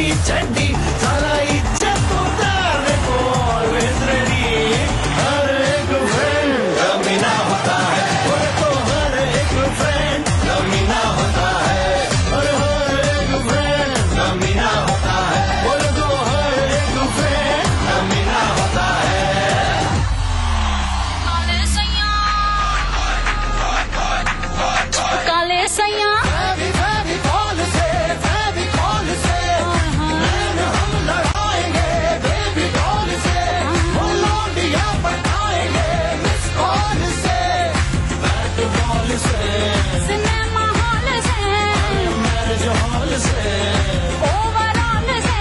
चड्डी चड्डी सारा इज्जत उतारने को ऑलवेज रेडी। हर एक फ्रेंड कमीना होता है, और तो हर एक फ्रेंड कमीना होता है, और हर एक फ्रेंड कमीना होता है, और तो हर एक फ्रेंड कमीना होता है। काले सैया सिनेमा हॉल से मैरिज हॉल से ओवरऑल से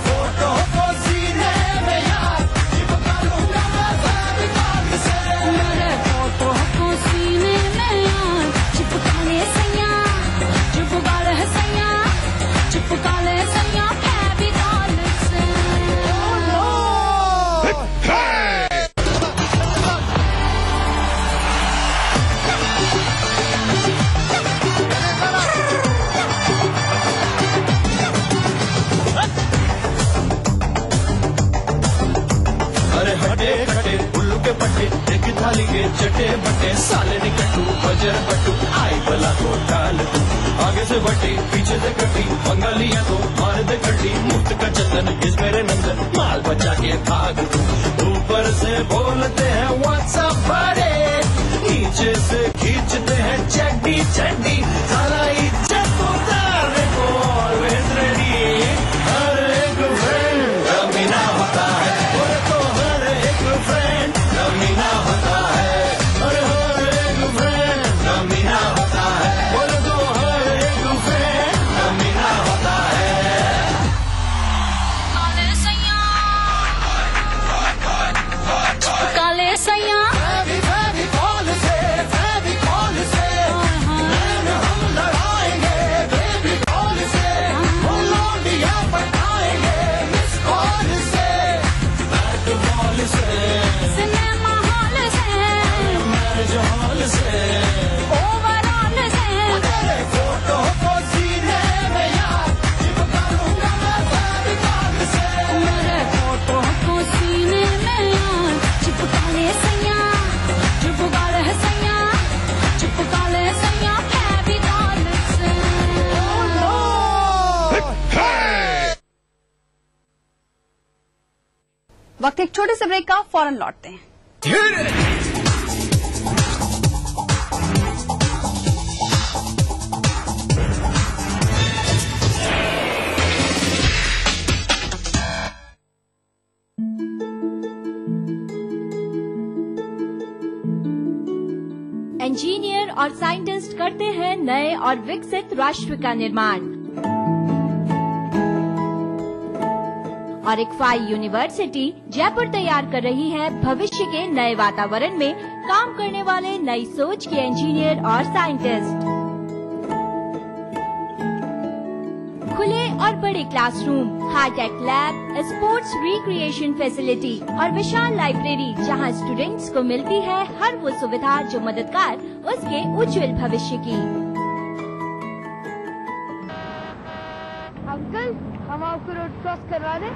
फोटो को सीने में यार चिपका लूंगा मैं फेविकॉल से। मेरे फोटो को सीने में यार चिपका ले सैया, चिपका ले सैया, चिपका ले सैया फेविकॉल से। अरे हटे खटे उल्लू के पट्टे एक थाली के चटे बट्टे साले निकटू बजर बट्टू आई बला को डाल तू आगे से बट्टी पीछे से कट्टी बंगालिया तो मार दे कट्टी मुफ्त का चंदन इस मेरे नंदन माल बचा के भाग तू। ऊपर से बोलते हैं व्हाट्सअप बड़े, नीचे से खींचते हैं चड्डी चड्डी सारा इज्जत उतारने को ऑलवेज रेडी। हर एक फ्रेंड कमीना होता है, और तो हर एक फ्रेंड कमीना होता है, और हर एक फ्रेंड कमीना होता है, और तो हर एक फ्रेंड कमीना होता है। काले सैया काले सैया फेविकॉल से हम लड़ाएंगे फेविकॉल से, वो लौंडिया पटाएंगे मिस कॉल से, बैट बॉल से सिनेमा हॉल से मैरिज हॉल से ओवरऑल से तेरे फोटो को सीने में यार चिपका लूंगा मैं फेविकॉल से। मेरे फोटो को सीने में यार चिपका ले सैया, चिपका ले सैया, चिपका ले सैया फेविकॉल से। वक्त एक छोटे से ब्रेक का, फौरन लौटते हैं। इंजीनियर और साइंटिस्ट करते हैं नए और विकसित राष्ट्र का निर्माण। और इक्फाई यूनिवर्सिटी जयपुर तैयार कर रही है भविष्य के नए वातावरण में काम करने वाले नई सोच के इंजीनियर और साइंटिस्ट। खुले और बड़े classroom, hi tech lab, sports recreation facility और विशाल लाइब्रेरी, जहां स्टूडेंट्स को मिलती है हर वो सुविधा जो मददगार उसके उज्जवल भविष्य की। अंकल, हम आपको रोड क्रॉस करवा दें?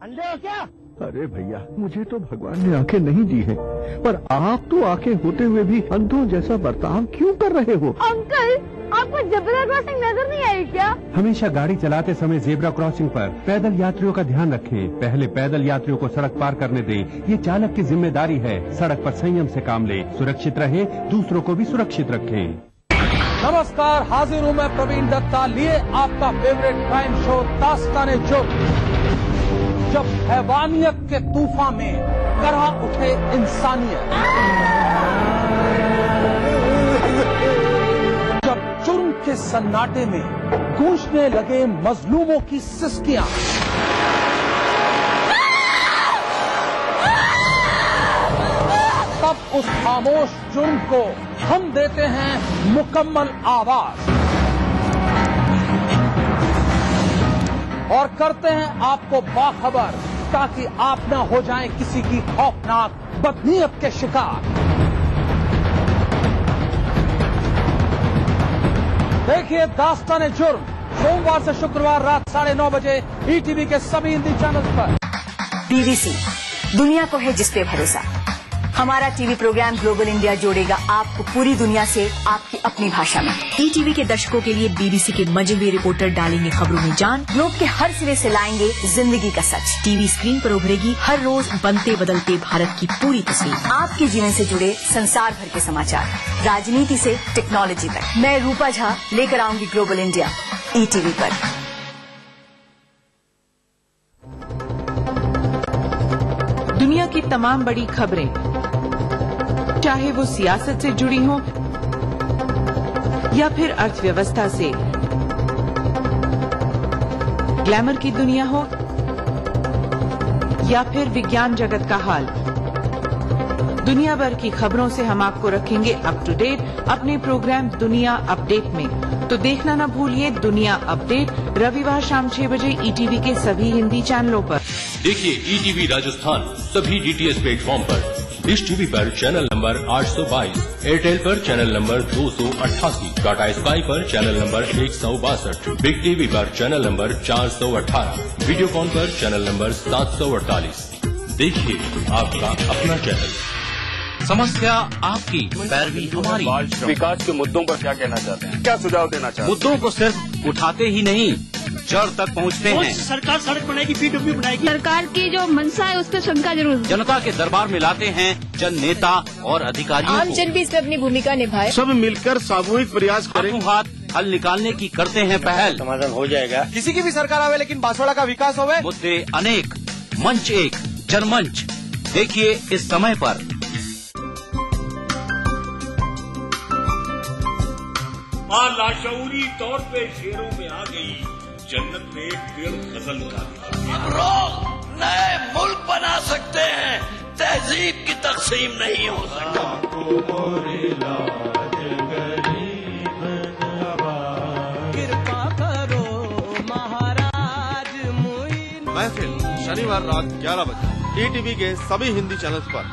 अंधे हो क्या? अरे भैया, मुझे तो भगवान ने आंखें नहीं दी हैं, पर आप तो आंखें होते हुए भी अंधों जैसा बर्ताव क्यों कर रहे हो? अंकल, आपको जेब्रा क्रॉसिंग नजर नहीं आई क्या? हमेशा गाड़ी चलाते समय जेब्रा क्रॉसिंग पर पैदल यात्रियों का ध्यान रखें। पहले पैदल यात्रियों को सड़क पार करने दें। ये चालक की जिम्मेदारी है। सड़क पर संयम से काम लें, सुरक्षित रहे, दूसरों को भी सुरक्षित रखें। नमस्कार, हाजिर हूँ मैं प्रवीण दत्ता, लिए आपका फेवरेट क्राइम शो दास्ताने जुर्म। जब हैवानियत के तूफान में करहा उठे इंसानियत, जब जुर्म के सन्नाटे में गूंजने लगे मजलूमों की सिसकियां, तब उस खामोश जुर्म को हम देते हैं मुकम्मल आवाज और करते हैं आपको बाखबर, ताकि आप न हो जाएं किसी की खौफनाक बदनीयत के शिकार। देखिए दास्तान जुर्म सोमवार से शुक्रवार रात 9:30 बजे ईटीवी के सभी हिंदी चैनल पर। BBC, दुनिया को है जिस पे भरोसा। हमारा टीवी प्रोग्राम ग्लोबल इंडिया जोड़ेगा आपको पूरी दुनिया से आपकी अपनी भाषा में। ईटीवी के दर्शकों के लिए BBC के मजबूत रिपोर्टर डालेंगे खबरों में जान, ग्लोब के हर सिरे से लाएंगे जिंदगी का सच। टीवी स्क्रीन पर उभरेगी हर रोज बनते बदलते भारत की पूरी तस्वीर। आपके जीवन से जुड़े संसार भर के समाचार, राजनीति से टेक्नोलॉजी तक। मैं रूपा झा लेकर आऊंगी ग्लोबल इंडिया ईटीवी पर। दुनिया की तमाम बड़ी खबरें, चाहे वो सियासत से जुड़ी हो या फिर अर्थव्यवस्था से, ग्लैमर की दुनिया हो या फिर विज्ञान जगत का हाल, दुनिया भर की खबरों से हम आपको रखेंगे अप टू डेट अपने प्रोग्राम दुनिया अपडेट में। तो देखना न भूलिए दुनिया अपडेट रविवार शाम 6 बजे ईटीवी के सभी हिंदी चैनलों पर। देखिए ईटीवी राजस्थान सभी डीटीएच प्लेटफॉर्म पर, डिश टीवी पर चैनल नंबर 822, एयरटेल पर चैनल नंबर 288, टाटा स्काई पर चैनल नंबर 162, बिग टीवी पर चैनल नंबर 418, वीडियोकॉन पर चैनल नंबर 748। देखिए आपका अपना चैनल। समस्या आपकी, पैरवी हमारी। विकास के मुद्दों पर क्या कहना चाहते हैं, क्या सुझाव देना चाहते हैं? मुद्दों को सिर्फ उठाते ही नहीं, जड़ तक पहुंचते हैं। सरकार सड़क बनाएगी, पीडब्ल्यू बनाएगी। सरकार की जो मंशा है उस पर शंका जरूर। जनता के दरबार में लाते हैं जन नेता और अधिकारियों आम जन भी इसमें अपनी भूमिका निभाए। सब मिलकर सामूहिक प्रयास करें, हाथ हल निकालने की करते हैं पहल। समाधान हो जाएगा। किसी की भी सरकार आवे लेकिन बांसवाड़ा का विकास होवे। मुद्दे अनेक, मंच एक, जनमंच। देखिए इस समय पर। मां लाशऊरी तौर पे शेरों में आ गई, जन्नत में एक पेड़ गजल निकाली। हम लोग नए मुल्क बना सकते हैं, तहजीब की तकसीम नहीं हो सकती। कृपा करो महाराज मोइन। महफिल शनिवार रात 11 बजे ईटीवी के सभी हिंदी चैनल्स पर।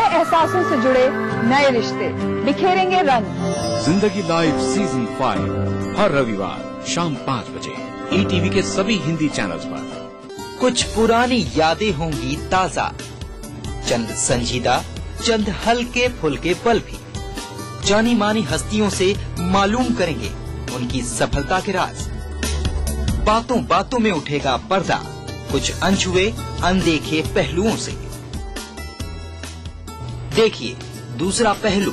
एहसासों से जुड़े नए रिश्ते बिखेरेंगे रंग। जिंदगी लाइव सीजन 5 हर रविवार शाम 5 बजे ईटीवी के सभी हिंदी चैनल्स पर। कुछ पुरानी यादें होंगी ताजा, चंद संजीदा, चंद हल्के फुल्के पल भी। जानी मानी हस्तियों से मालूम करेंगे उनकी सफलता के राज। बातों बातों में उठेगा पर्दा कुछ अनछुए अनदेखे पहलुओं से। देखिए दूसरा पहलू।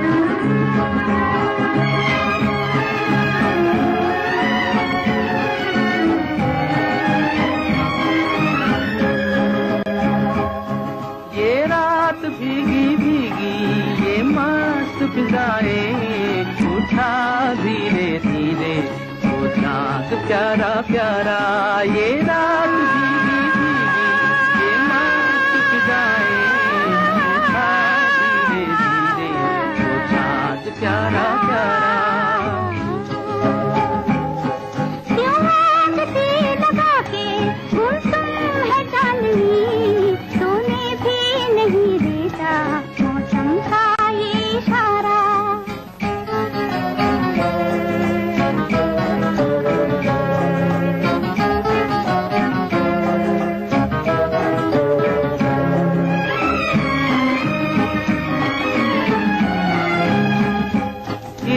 प्यारा प्यारा ये रात भीगी भीगी ये मस्त फिजाएं उठा धीरे धीरे वो चाँद प्यारा प्यारा। लगा के गुमसुम है चांदनी, तूने भी नहीं देखा मौसम का ये इशारा।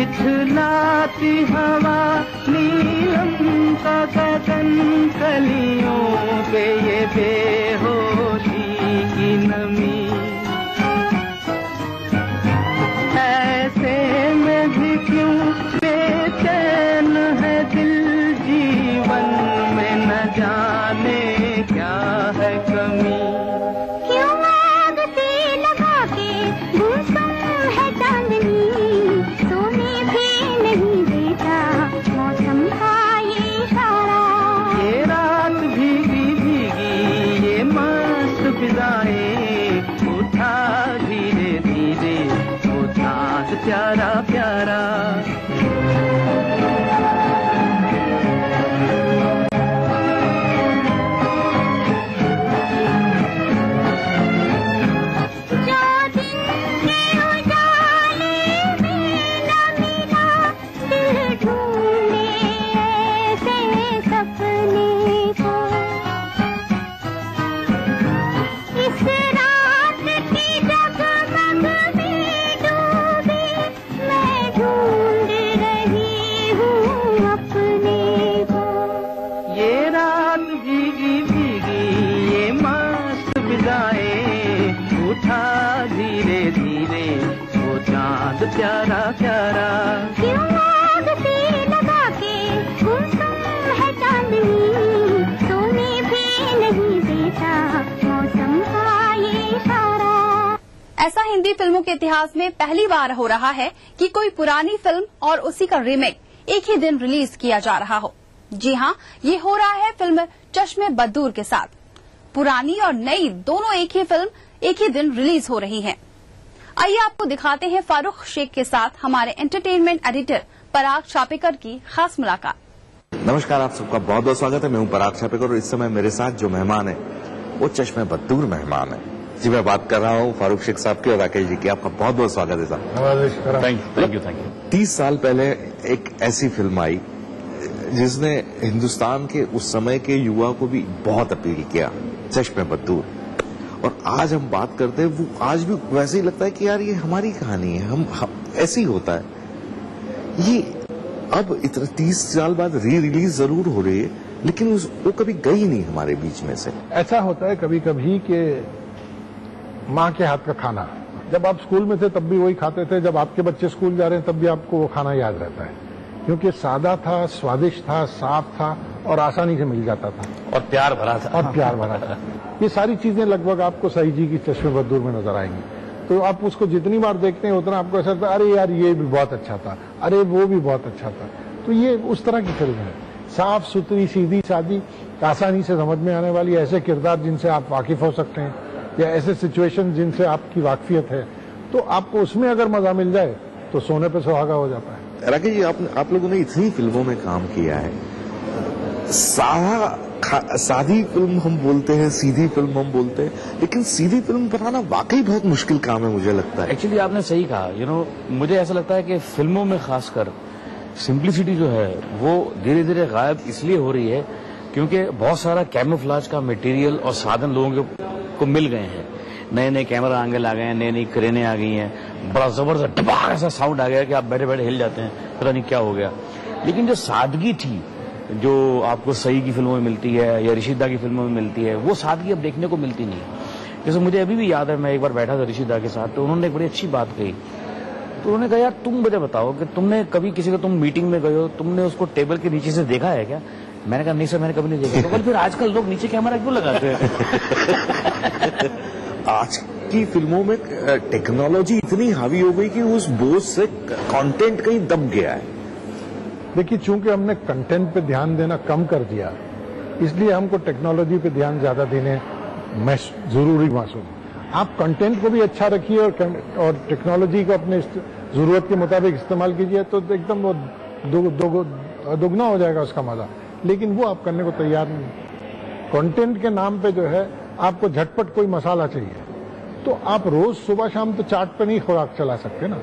इथलाती हवा नीलम का गगन, कलियों पे ये बेहोशी बिदाए, उठा धीरे धीरे वो चांद प्यारा प्यारा। प्यारा प्यारा क्यों आग से लगा के गुमसुम है चांदनी, सोने भी नहीं देता मौसम का ये इशारा। ऐसा हिंदी फिल्मों के इतिहास में पहली बार हो रहा है कि कोई पुरानी फिल्म और उसी का रीमेक एक ही दिन रिलीज किया जा रहा हो। जी हां, ये हो रहा है फिल्म चश्मे बद्दूर के साथ। पुरानी और नई दोनों एक ही फिल्म एक ही दिन रिलीज हो रही है। आइए आपको दिखाते हैं फारूक शेख के साथ हमारे एंटरटेनमेंट एडिटर पराग छापेकर की खास मुलाकात। नमस्कार, आप सबका बहुत बहुत स्वागत है। मैं हूं पराग छापेकर और इस समय मेरे साथ जो मेहमान है वो चश्मे बद्दूर मेहमान है। जी, मैं बात कर रहा हूं फारूक शेख साहब की और राकेश जी की। आपका बहुत बहुत स्वागत है साहब। Thank you. 30 साल पहले एक ऐसी फिल्म आई जिसने हिंदुस्तान के उस समय के युवा को भी बहुत अपील किया, चश्मे बद्दूर। और आज हम बात करते हैं, वो आज भी वैसे ही लगता है कि यार ये हमारी कहानी है, हम ऐसे ही होता है। ये अब इतना 30 साल बाद री रिलीज जरूर हो रही है, लेकिन वो कभी गई नहीं हमारे बीच में से। ऐसा होता है कभी कभी कि माँ के हाथ का खाना, जब आप स्कूल में थे तब भी वही खाते थे, जब आपके बच्चे स्कूल जा रहे हैं तब भी आपको वो खाना याद रहता है, क्योंकि सादा था, स्वादिष्ट था, साफ था और आसानी से मिल जाता था और प्यार भरा था। ये सारी चीजें लगभग आपको सही जी की चश्मे बद्दूर में नजर आएंगी। तो आप उसको जितनी बार देखते हैं उतना आपको ऐसा लगता है, अरे यार ये भी बहुत अच्छा था, अरे वो भी बहुत अच्छा था। तो ये उस तरह की फिल्म है, साफ सुथरी, सीधी सादी, आसानी से समझ में आने वाली, ऐसे किरदार जिनसे आप वाकिफ हो सकते हैं या ऐसे सिचुएशन जिनसे आपकी वाकफियत है, तो आपको उसमें अगर मजा मिल जाए तो सोने पे सुहागा हो जाता है। राकेश जी, आप लोगों ने इतनी फिल्मों में काम किया है, सादी फिल्म हम बोलते हैं, सीधी फिल्म हम बोलते हैं, लेकिन सीधी फिल्म बनाना वाकई बहुत मुश्किल काम है मुझे लगता है। एक्चुअली आपने सही कहा। मुझे ऐसा लगता है कि फिल्मों में खासकर सिंप्लिसिटी जो है वो धीरे धीरे गायब इसलिए हो रही है क्योंकि बहुत सारा कैमोफ्लेज का मटेरियल और साधन लोगों को मिल गए हैं। नए नए कैमरा एंगल आ गए हैं, नई नई क्रेनें आ गई हैं, बड़ा जबरदस्त टपाक ऐसा साउंड आ गया कि आप बैठे बैठे हिल जाते हैं, पता नहीं क्या हो गया। लेकिन जो सादगी थी, जो आपको सही की फिल्मों में मिलती है या ऋषिदा की फिल्मों में मिलती है, वो सादगी अब देखने को मिलती नहीं है। जैसे मुझे अभी भी याद है, मैं एक बार बैठा था ऋषिदा के साथ, तो उन्होंने एक बड़ी अच्छी बात कही। तो उन्होंने कहा, यार तुम मुझे बताओ कि तुमने कभी किसी को, तुम मीटिंग में गए हो, तुमने उसको टेबल के नीचे से देखा है क्या? मैंने कहा नहीं सर, मैंने कभी नहीं देखा। तो फिर आजकल लोग नीचे कैमरा क्यों लगाते हैं? आज की फिल्मों में टेक्नोलॉजी इतनी हावी हो गई कि उस बोझ से कंटेंट कहीं दब गया है। देखिए, चूंकि हमने कंटेंट पे ध्यान देना कम कर दिया, इसलिए हमको टेक्नोलॉजी पे ध्यान ज्यादा देने जरूरी महसूस। आप कंटेंट को भी अच्छा रखिए और टेक्नोलॉजी को अपने जरूरत के मुताबिक इस्तेमाल कीजिए, तो एकदम वो दुगना हो जाएगा उसका मजा। लेकिन वो आप करने को तैयार नहीं। कंटेंट के नाम पे जो है आपको झटपट कोई मसाला चाहिए, तो आप रोज सुबह शाम तो चाट पे नहीं खुराक चला सकते ना।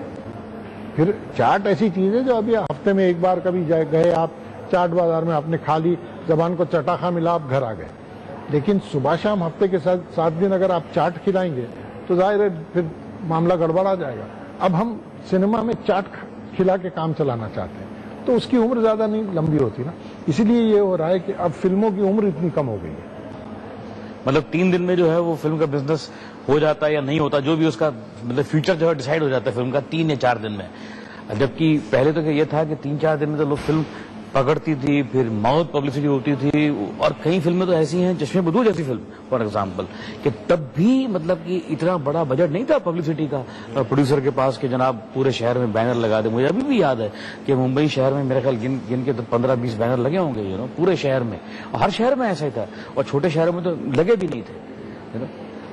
फिर चाट ऐसी चीज है जो अभी हफ्ते में एक बार कभी गए आप चाट बाजार में, आपने खा ली, जबान को चटाखा मिला, आप घर आ गए। लेकिन सुबह शाम हफ्ते के 7 दिन अगर आप चाट खिलाएंगे तो जाहिर है फिर मामला गड़बड़ा जाएगा। अब हम सिनेमा में चाट खिला के काम चलाना चाहते हैं, तो उसकी उम्र ज्यादा नहीं लंबी होती ना, इसीलिए ये हो रहा है कि अब फिल्मों की उम्र इतनी कम हो गई है। मतलब 3 दिन में जो है वो फिल्म का बिजनेस हो जाता है या नहीं होता, जो भी उसका मतलब फ्यूचर जो है डिसाइड हो जाता है फिल्म का 3 या 4 दिन में। जबकि पहले तो ये था कि 3-4 दिन में तो लोग फिल्म पकड़ती थी, फिर माउथ पब्लिसिटी होती थी। और कई फिल्में तो ऐसी हैं, चश्मे बद्दूर जैसी फिल्म फॉर एग्जाम्पल, कि तब भी मतलब कि इतना बड़ा बजट नहीं था पब्लिसिटी का प्रोड्यूसर के पास कि जनाब पूरे शहर में बैनर लगा दे। मुझे अभी भी याद है कि मुंबई शहर में मेरे ख्याल गिन के 15-20 बैनर लगे होंगे पूरे शहर में, और हर शहर में ऐसा ही था, और छोटे शहरों में तो लगे भी नहीं थे।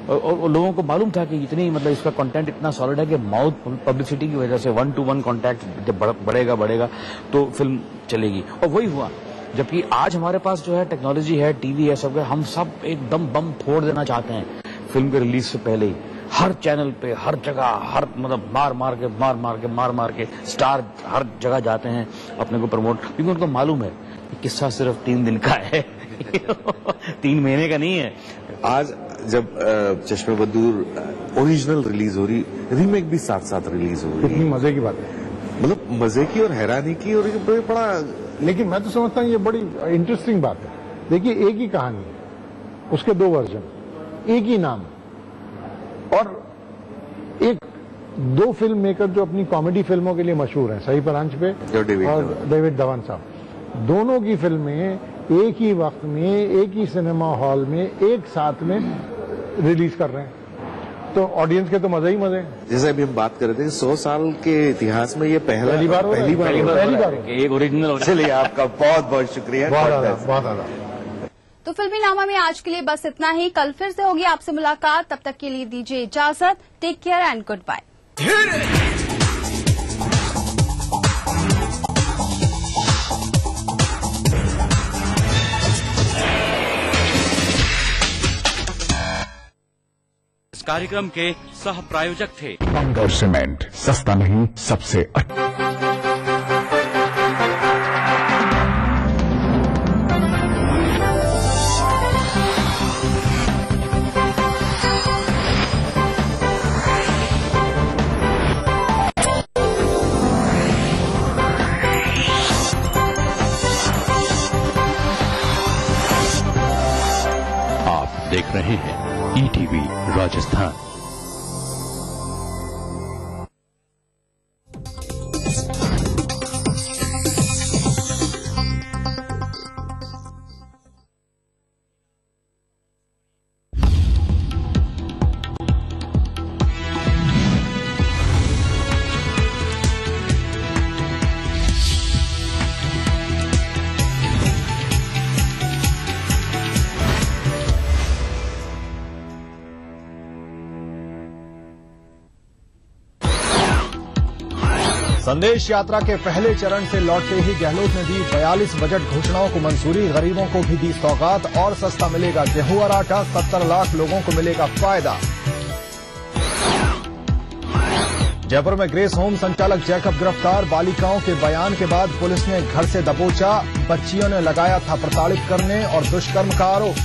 और लोगों को मालूम था कि इतनी मतलब इसका कंटेंट इतना सॉलिड है कि माउथ पब्लिसिटी की वजह से 1-to-1 कॉन्टैक्ट जब बढ़ेगा तो फिल्म चलेगी, और वही हुआ। जबकि आज हमारे पास जो है टेक्नोलॉजी है, टीवी है, सब हम सब एकदम बम फोड़ देना चाहते हैं फिल्म के रिलीज से पहले ही। हर चैनल पे, हर जगह, हर मतलब मार के स्टार हर जगह जाते हैं अपने को प्रमोट, क्योंकि उनको मालूम है कि किस्सा सिर्फ 3 दिन का है 3 महीने का नहीं है। आज जब चश्मे बदूर ओरिजिनल रिलीज हो रही, रीमेक भी साथ साथ रिलीज हो रही, कितनी मजे की बात है, मतलब मजे की और हैरानी की, और ये बड़ा, लेकिन मैं तो समझता हूँ ये बड़ी इंटरेस्टिंग बात है। देखिए, एक ही कहानी, उसके 2 वर्जन, एक ही नाम, और 2 फिल्म मेकर जो अपनी कॉमेडी फिल्मों के लिए मशहूर हैं, सही परांच पे और डेविड धवन साहब, दोनों की फिल्में एक ही वक्त में, एक ही सिनेमा हॉल में, एक साथ में रिलीज कर रहे हैं, तो ऑडियंस के तो मजे ही मजे हैं। जैसे अभी हम बात कर रहे थे, 100 साल के इतिहास में ये पहली बार एक ओरिजिनल। चलिए, आपका बहुत बहुत शुक्रिया, बहुत ज़्यादा। तो फिल्मी नामा में आज के लिए बस इतना ही। कल फिर से होगी आपसे मुलाकात, तब तक के लिए दीजिए इजाजत। Take care and good bye. इस कार्यक्रम के सह प्रायोजक थे बंगर सीमेंट, सस्ता नहीं सबसे अच्छा। देख रहे हैं ETV राजस्थान। संदेश यात्रा के पहले चरण से लौटते ही गहलोत ने दी 42 बजट घोषणाओं को मंजूरी, गरीबों को भी दी सौगात, और सस्ता मिलेगा गेहूं और आटा, 70 लाख लोगों को मिलेगा फायदा। जयपुर में ग्रेस होम संचालक जैकब गिरफ्तार, बालिकाओं के बयान के बाद पुलिस ने घर से दबोचा, बच्चियों ने लगाया था प्रताड़ित करने और दुष्कर्म का आरोप।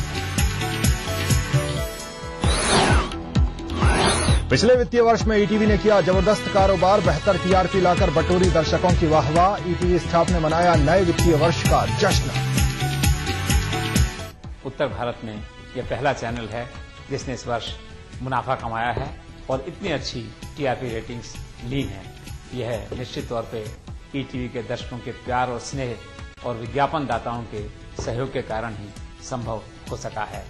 पिछले वित्तीय वर्ष में ईटीवी ने किया जबरदस्त कारोबार, बेहतर टीआरपी लाकर बटोरी दर्शकों की वाहवाह, ईटीवी स्टाफ ने मनाया नए वित्तीय वर्ष का जश्न। उत्तर भारत में यह पहला चैनल है जिसने इस वर्ष मुनाफा कमाया है और इतनी अच्छी टीआरपी रेटिंग्स ली हैं। यह निश्चित तौर पे ईटीवी के दर्शकों के प्यार और स्नेह और विज्ञापन दाताओं के सहयोग के कारण ही संभव हो सका है।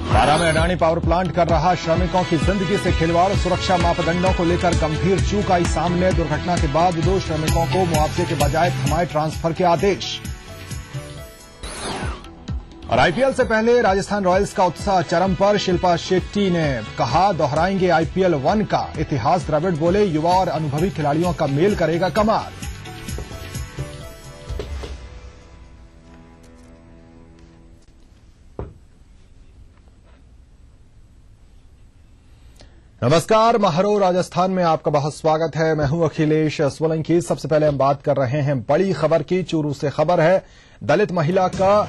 बारां में अडानी पावर प्लांट कर रहा श्रमिकों की जिंदगी से खिलवाड़, सुरक्षा मापदंडों को लेकर गंभीर चूक आई सामने, दुर्घटना के बाद 2 श्रमिकों को मुआवजे के बजाय थमाए ट्रांसफर के आदेश। और आईपीएल से पहले राजस्थान रॉयल्स का उत्साह चरम पर, शिल्पा शेट्टी ने कहा दोहराएंगे आईपीएल 1 का इतिहास, द्रविड़ बोले युवा और अनुभवी खिलाड़ियों का मेल करेगा कमाल। नमस्कार, महारो राजस्थान में आपका बहुत स्वागत है। मैं हूं अखिलेश सोलंकी। सबसे पहले हम बात कर रहे हैं बड़ी खबर की। चूरू से खबर है, दलित महिला का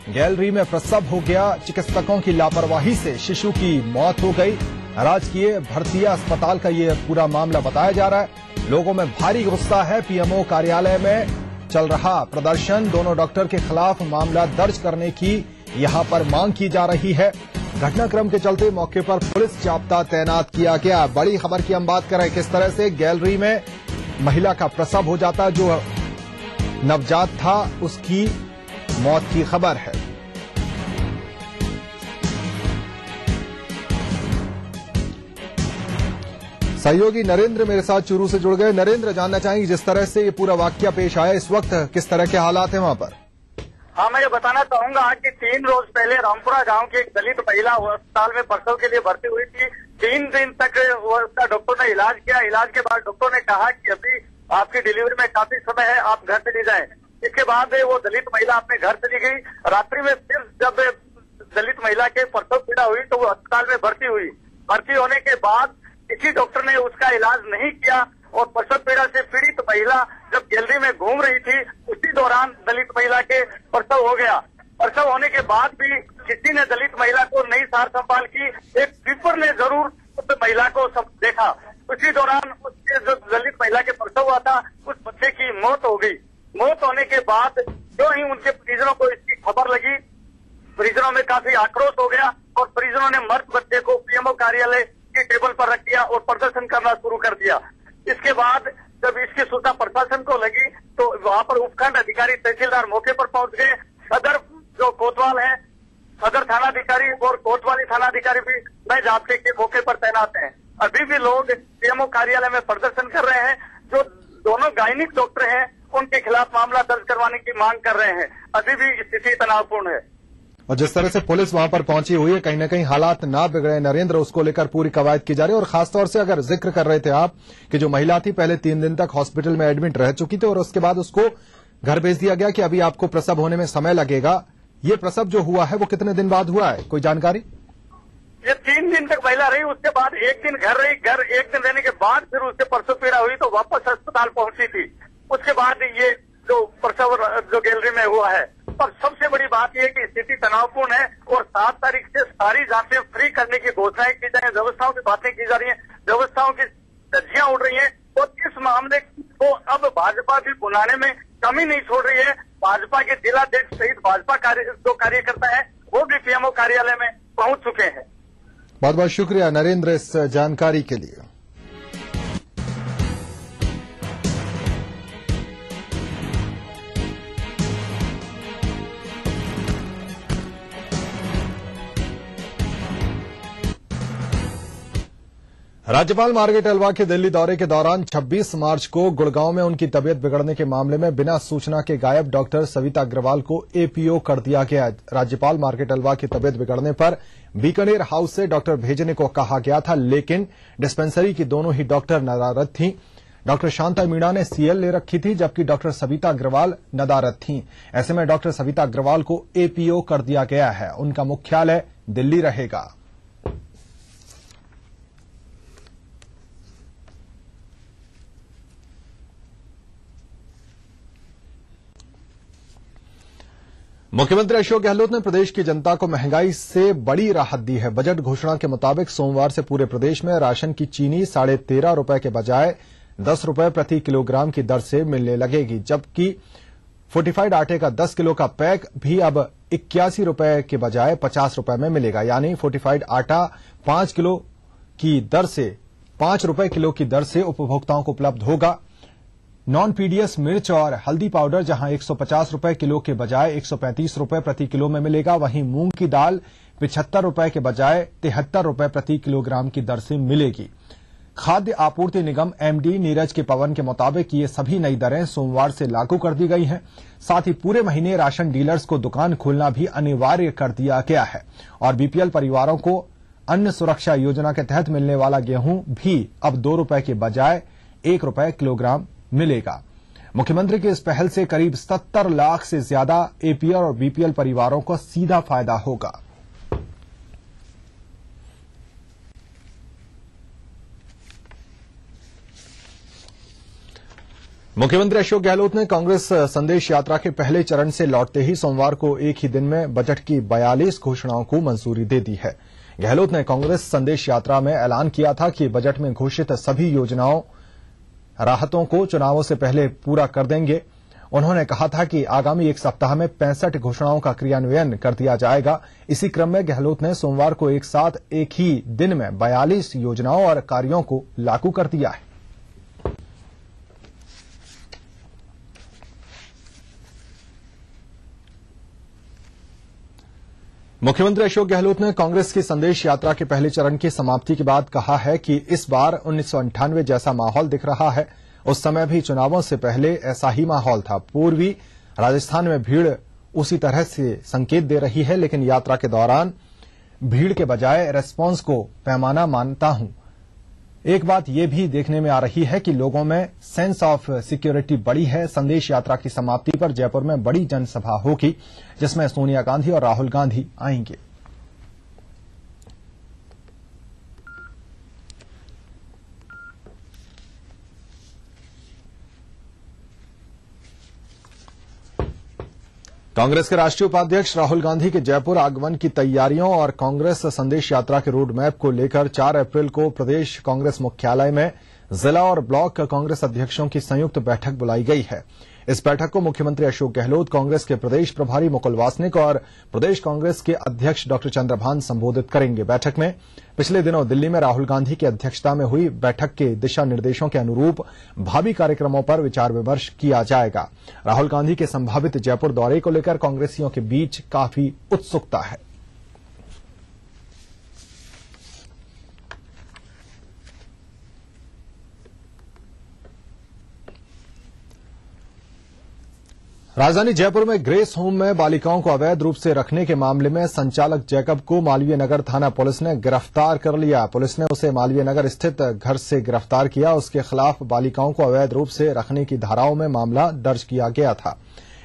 गैलरी में प्रसव हो गया, चिकित्सकों की लापरवाही से शिशु की मौत हो गई। राजकीय भरतिया अस्पताल का ये पूरा मामला बताया जा रहा है। लोगों में भारी गुस्सा है। पीएमओ कार्यालय में चल रहा प्रदर्शन, दोनों डॉक्टर के खिलाफ मामला दर्ज करने की यहां पर मांग की जा रही है। घटनाक्रम के चलते मौके पर पुलिस जाब्ता तैनात किया गया। बड़ी खबर की हम बात करें, किस तरह से गैलरी में महिला का प्रसव हो जाता, जो नवजात था उसकी मौत की खबर है। सहयोगी नरेंद्र मेरे साथ चूरू से जुड़ गए। नरेंद्र, जानना चाहेंगे जिस तरह से ये पूरा वाकया पेश आया, इस वक्त किस तरह के हालात हैं वहां पर? हाँ, मैं ये बताना चाहूंगा कि 3 रोज पहले रामपुरा गांव की एक दलित महिला अस्पताल में प्रसव के लिए भर्ती हुई थी। 3 दिन तक उसका डॉक्टर ने इलाज किया। इलाज के बाद डॉक्टर ने कहा कि अभी आपकी डिलीवरी में काफी समय है, आप घर चली जाएं। इसके बाद वो दलित महिला अपने घर चली गई। रात्रि में फिर जब दलित महिला के प्रसव पीड़ा हुई तो वो अस्पताल में भर्ती हुई। भर्ती होने के बाद किसी डॉक्टर ने उसका इलाज नहीं किया और प्रसव पीड़ा से पीड़ित महिला जब गैलरी में घूम रही थी उसी दौरान दलित महिला के प्रसव हो गया। प्रसव होने के बाद भी किसी ने दलित महिला को नहीं सार संभाल की। एक स्वीपर ने जरूर उस महिला को देखा। उसी दौरान उसके जो दलित महिला के प्रसव हुआ था उस बच्चे की मौत हो गई। मौत होने के बाद जो ही उनके परिजनों को इसकी खबर लगी, परिजनों में काफी आक्रोश हो गया और परिजनों ने मृत बच्चे को पीएमओ कार्यालय की टेबल पर रख दिया और प्रदर्शन करना शुरू कर दिया। इसके बाद जब इसकी सूचना प्रशासन को लगी तो वहां पर उपखंड अधिकारी तहसीलदार मौके पर पहुंच गए। सदर जो कोतवाल है, सदर थानाधिकारी और कोतवाली थानाधिकारी भी नए जाब्ते के मौके पर तैनात हैं। अभी भी लोग पीएमओ कार्यालय में प्रदर्शन कर रहे हैं। जो दोनों गायनिक डॉक्टर हैं उनके खिलाफ मामला दर्ज करवाने की मांग कर रहे हैं। अभी भी स्थिति तनावपूर्ण है और जिस तरह से पुलिस वहां पर पहुंची हुई है, कहीं न कहीं हालात ना बिगड़े नरेंद्र, उसको लेकर पूरी कवायद की जा रही है। और खासतौर से अगर जिक्र कर रहे थे आप कि जो महिला थी पहले 3 दिन तक हॉस्पिटल में एडमिट रह चुकी थी और उसके बाद उसको घर भेज दिया गया कि अभी आपको प्रसव होने में समय लगेगा। ये प्रसव जो हुआ है वो कितने दिन बाद हुआ है, कोई जानकारी? ये 3 दिन तक महिला रही, उसके बाद 1 दिन घर रही। घर 1 दिन रहने के बाद फिर उससे प्रसव पीड़ा हुई तो वापस अस्पताल पहुंची थी। उसके बाद ये जो प्रसव जो गैलरी में हुआ है। और सबसे बड़ी बात यह कि स्थिति तनावपूर्ण है और 7 तारीख से सारी जांचें फ्री करने की घोषणाएं की जा रही है। व्यवस्थाओं की बातें की जा रही है, व्यवस्थाओं की धज्जियां उड़ रही हैं और इस मामले को अब भाजपा भी बुलाने में कमी नहीं छोड़ रही है। भाजपा के जिलाध्यक्ष सहित भाजपा जो कार्यकर्ता है वो भी पीएमओ कार्यालय में पहुंच चुके हैं। बहुत बहुत शुक्रिया नरेंद्र इस जानकारी के लिए। राज्यपाल मार्गरेट अलवा के दिल्ली दौरे के दौरान 26 मार्च को गुड़गांव में उनकी तबीयत बिगड़ने के मामले में बिना सूचना के गायब डॉक्टर सविता अग्रवाल को एपीओ कर दिया गया। राज्यपाल मार्गरेट अलवा की तबीयत बिगड़ने पर बीकानेर हाउस से डॉक्टर भेजने को कहा गया था, लेकिन डिस्पेंसरी की दोनों ही डॉक्टर नदारद थीं। डॉक्टर शांता मीणा ने सीएल ले रखी थी जबकि डॉक्टर सविता अग्रवाल नदारद थीं। ऐसे में डॉक्टर सविता अग्रवाल को एपीओ कर दिया गया है। उनका मुख्यालय दिल्ली रहेगा। मुख्यमंत्री अशोक गहलोत ने प्रदेश की जनता को महंगाई से बड़ी राहत दी है। बजट घोषणा के मुताबिक सोमवार से पूरे प्रदेश में राशन की चीनी 13.5 रुपए के बजाय 10 रुपए प्रति किलोग्राम की दर से मिलने लगेगी, जबकि फोर्टिफाइड आटे का 10 किलो का पैक भी अब 81 रुपए के बजाय 50 रुपए में मिलेगा। यानी फोर्टिफाइड आटा 5 किलो की दर से 5 रुपए किलो की दर से उपभोक्ताओं को उपलब्ध होगा। नॉन पीडीएस मिर्च और हल्दी पाउडर जहां 150 रुपए किलो के बजाय 135 रुपए प्रति किलो में मिलेगा, वहीं मूंग की दाल 75 रुपए के बजाय 73 रुपए प्रति किलोग्राम की दर से मिलेगी। खाद्य आपूर्ति निगम एमडी नीरज के पवन के मुताबिक ये सभी नई दरें सोमवार से लागू कर दी गई हैं। साथ ही पूरे महीने राशन डीलर्स को दुकान खोलना भी अनिवार्य कर दिया गया है और बीपीएल परिवारों को अन्न सुरक्षा योजना के तहत मिलने वाला गेहूं भी अब 2 रुपए के बजाय 1 रुपए किलोग्राम मिलेगा। मुख्यमंत्री की इस पहल से करीब 70 लाख से ज्यादा एपीएल और बीपीएल परिवारों को सीधा फायदा होगा। मुख्यमंत्री अशोक गहलोत ने कांग्रेस संदेश यात्रा के पहले चरण से लौटते ही सोमवार को एक ही दिन में बजट की 42 घोषणाओं को मंजूरी दे दी है। गहलोत ने कांग्रेस संदेश यात्रा में ऐलान किया था कि बजट में घोषित सभी योजनाओं राहतों को चुनावों से पहले पूरा कर देंगे। उन्होंने कहा था कि आगामी 1 सप्ताह में 65 घोषणाओं का क्रियान्वयन कर दिया जाएगा। इसी क्रम में गहलोत ने सोमवार को एक साथ एक ही दिन में 42 योजनाओं और कार्यों को लागू कर दिया है। मुख्यमंत्री अशोक गहलोत ने कांग्रेस की संदेश यात्रा के पहले चरण की समाप्ति के बाद कहा है कि इस बार 1998 जैसा माहौल दिख रहा है। उस समय भी चुनावों से पहले ऐसा ही माहौल था। पूर्वी राजस्थान में भीड़ उसी तरह से संकेत दे रही है, लेकिन यात्रा के दौरान भीड़ के बजाय रेस्पॉन्स को पैमाना मानता हूं। एक बात यह भी देखने में आ रही है कि लोगों में सेंस ऑफ सिक्योरिटी बड़ी है। संदेश यात्रा की समाप्ति पर जयपुर में बड़ी जनसभा होगी, जिसमें सोनिया गांधी और राहुल गांधी आएंगे। कांग्रेस के राष्ट्रीय उपाध्यक्ष राहुल गांधी के जयपुर आगमन की तैयारियों और कांग्रेस संदेश यात्रा के रोड मैप को लेकर 4 अप्रैल को प्रदेश कांग्रेस मुख्यालय में जिला और ब्लॉक कांग्रेस अध्यक्षों की संयुक्त बैठक बुलाई गई है। इस बैठक को मुख्यमंत्री अशोक गहलोत, कांग्रेस के प्रदेश प्रभारी मुकुल वासनिक और प्रदेश कांग्रेस के अध्यक्ष डॉ चंद्रभान संबोधित करेंगे। बैठक में पिछले दिनों दिल्ली में राहुल गांधी की अध्यक्षता में हुई बैठक के दिशा निर्देशों के अनुरूप भावी कार्यक्रमों पर विचार विमर्श किया जाएगा। राहुल गांधी के संभावित जयपुर दौरे को लेकर कांग्रेसियों के बीच काफी उत्सुकता है। राजधानी जयपुर में ग्रेस होम में बालिकाओं को अवैध रूप से रखने के मामले में संचालक जैकब को मालवीय नगर थाना पुलिस ने गिरफ्तार कर लिया। पुलिस ने उसे मालवीय नगर स्थित घर से गिरफ्तार किया। उसके खिलाफ बालिकाओं को अवैध रूप से रखने की धाराओं में मामला दर्ज किया गया था।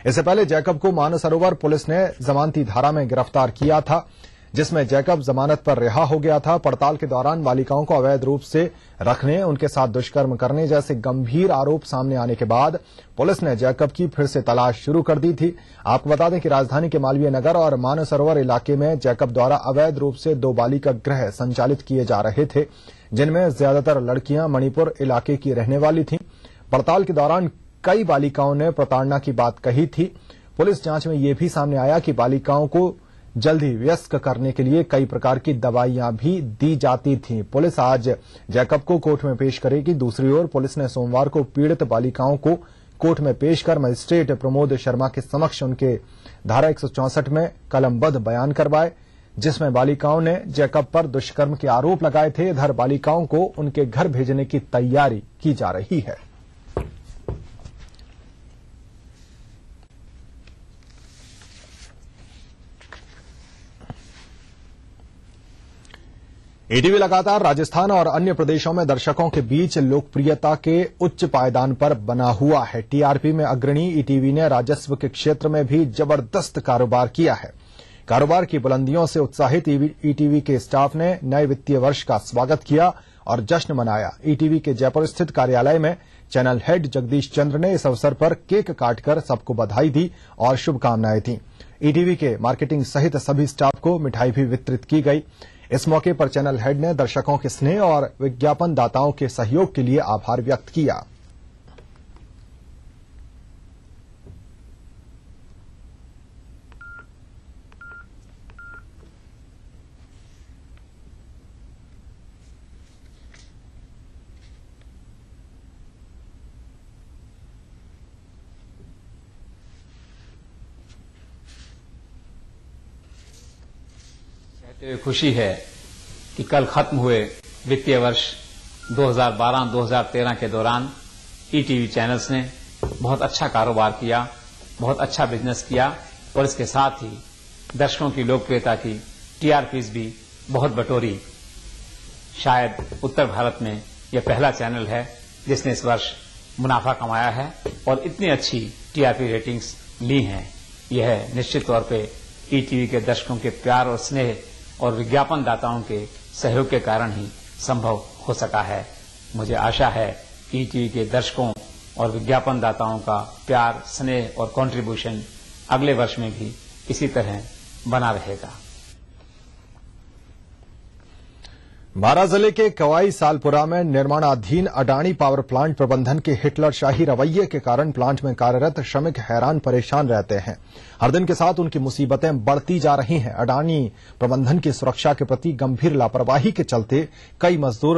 इससे पहले जैकब को मानसरोवर पुलिस ने जमानती धारा में गिरफ्तार किया था, जिसमें जैकब जमानत पर रिहा हो गया था। पड़ताल के दौरान बालिकाओं को अवैध रूप से रखने, उनके साथ दुष्कर्म करने जैसे गंभीर आरोप सामने आने के बाद पुलिस ने जैकब की फिर से तलाश शुरू कर दी थी। आपको बता दें कि राजधानी के मालवीय नगर और मानसरोवर इलाके में जैकब द्वारा अवैध रूप से 2 बालिका गृह संचालित किए जा रहे थे, जिनमें ज्यादातर लड़कियां मणिपुर इलाके की रहने वाली थीं। पड़ताल के दौरान कई बालिकाओं ने प्रताड़ना की बात कही थी। पुलिस जांच में यह भी सामने आया कि बालिकाओं को जल्दी वयस्क करने के लिए कई प्रकार की दवाइयां भी दी जाती थीं। पुलिस आज जैकब को कोर्ट में पेश करेगी। दूसरी ओर पुलिस ने सोमवार को पीड़ित बालिकाओं को कोर्ट में पेश कर मजिस्ट्रेट प्रमोद शर्मा के समक्ष उनके धारा 164 में कलमबद्ध बयान करवाए, जिसमें बालिकाओं ने जैकब पर दुष्कर्म के आरोप लगाए थे। इधर बालिकाओं को उनके घर भेजने की तैयारी की जा रही है। ईटीवी लगातार राजस्थान और अन्य प्रदेशों में दर्शकों के बीच लोकप्रियता के उच्च पायदान पर बना हुआ है। टीआरपी में अग्रणी ईटीवी ने राजस्व के क्षेत्र में भी जबरदस्त कारोबार किया है। कारोबार की बुलंदियों से उत्साहित ईटीवी के स्टाफ ने नए वित्तीय वर्ष का स्वागत किया और जश्न मनाया। ईटीवी के जयपुर स्थित कार्यालय में चैनल हेड जगदीश चंद्र ने इस अवसर पर केक काटकर सबको बधाई दी और शुभकामनाएं दी। ईटीवी के मार्केटिंग सहित सभी स्टाफ को मिठाई भी वितरित की गई। इस मौके पर चैनल हेड ने दर्शकों के स्नेह और विज्ञापन दाताओं के सहयोग के लिए आभार व्यक्त किया। खुशी है कि कल खत्म हुए वित्तीय वर्ष 2012-2013 के दौरान ईटीवी चैनल्स ने बहुत अच्छा कारोबार किया, बहुत अच्छा बिजनेस किया और इसके साथ ही दर्शकों की लोकप्रियता की टीआरपीज भी बहुत बटोरी। शायद उत्तर भारत में यह पहला चैनल है जिसने इस वर्ष मुनाफा कमाया है और इतनी अच्छी टीआरपी रेटिंग्स ली हैं। यह निश्चित तौर पे ईटीवी के दर्शकों के प्यार और स्नेह और विज्ञापन दाताओं के सहयोग के कारण ही संभव हो सका है। मुझे आशा है कि ईटीवी के दर्शकों और विज्ञापन दाताओं का प्यार, स्नेह और कंट्रीब्यूशन अगले वर्ष में भी इसी तरह बना रहेगा। बारां जिले के कवाई सालपुरा में निर्माणाधीन अडानी पावर प्लांट प्रबंधन के हिटलरशाही रवैये के कारण प्लांट में कार्यरत श्रमिक हैरान परेशान रहते हैं। हर दिन के साथ उनकी मुसीबतें बढ़ती जा रही हैं। अडानी प्रबंधन की सुरक्षा के प्रति गंभीर लापरवाही के चलते कई मजदूर